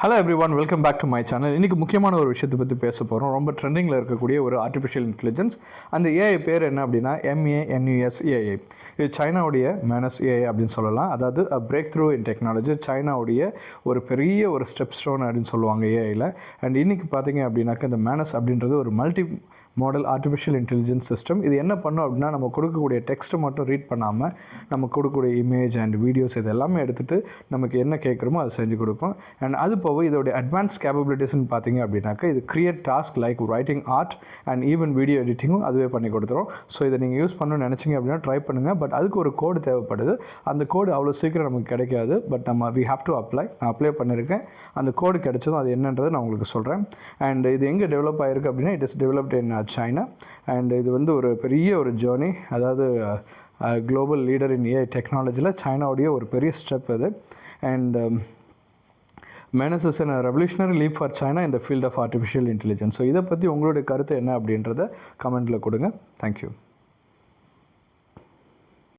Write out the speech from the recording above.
Hello everyone, welcome back to my channel. இன்றைக்கி முக்கியமான ஒரு விஷயத்தை பற்றி பேச போகிறோம். ரொம்ப ட்ரெண்டிங்கில் இருக்கக்கூடிய ஒரு ஆர்டிஃபிஷியல் இன்டெலிஜென்ஸ். அந்த ஏஐ பேர் என்ன அப்படின்னா MANUS ஏஐ. இது சைனாவுடைய மேனஸ் ஏஐ அப்படின்னு சொல்லலாம். அதாவது பிரேக் த்ரூ இன் டெக்னாலஜி, சைனாவுடைய ஒரு பெரிய ஒரு ஸ்டெப் ஸ்டோன் அப்படின்னு சொல்லுவாங்க ஏஐயில். அண்ட் இன்றைக்கி பார்த்தீங்க அப்படின்னாக்கா இந்த மேனஸ் அப்படின்றது ஒரு multi model artificial intelligence system. இது என்ன பண்ணும் அப்படின்னா, நம்ம கொடுக்கக்கூடிய டெக்ஸ்ட்டை மட்டும் ரீட் பண்ணாமல் நம்ம கொடுக்கக்கூடிய இமேஜ் அண்ட் வீடியோஸ் இது எல்லாமே எடுத்துகிட்டு நமக்கு என்ன கேட்குறோமோ அதை செஞ்சு கொடுக்கும். அண்ட் அது போக இதோடைய அட்வான்ஸ் கேப்பபிலிட்டிஸ்ன்னு பார்த்தீங்க அப்படின்னாக்கா, இது create task like writing art and even video எடிட்டிங்கும் அதுவே பண்ணி கொடுத்துரும். ஸோ இதை நீங்கள் யூஸ் பண்ணணும்னு நினச்சிங்க அப்படின்னா ட்ரை பண்ணுங்கள். பட் அதுக்கு ஒரு கோடு தேவைப்படுது. அந்த கோடு அவ்வளோ சீக்கிரம் நமக்கு கிடைக்காது. பட் நம்ம வி ஹாவ் டு நான் அப்ளை பண்ணியிருக்கேன். அந்த கோடு கிடைச்சதும் அது என்னன்றதை நான் உங்களுக்கு சொல்கிறேன். அண்ட் இது எங்கே டெவலப் ஆகிருக்கு அப்படின்னா, it is developed in China. And இது வந்து ஒரு பெரிய ஒரு ஜேர்னி. அதாவது குளோபல் லீடர் இன் ஏஐ டெக்னாலஜியில் சைனாவுடைய ஒரு பெரிய ஸ்டெப் இது. And Manus is a revolutionary leap for China in the field of artificial intelligence. So இதை பற்றி உங்களுடைய கருத்து என்ன அப்படின்றத கமெண்ட்டில் கொடுங்க. தேங்க்யூ.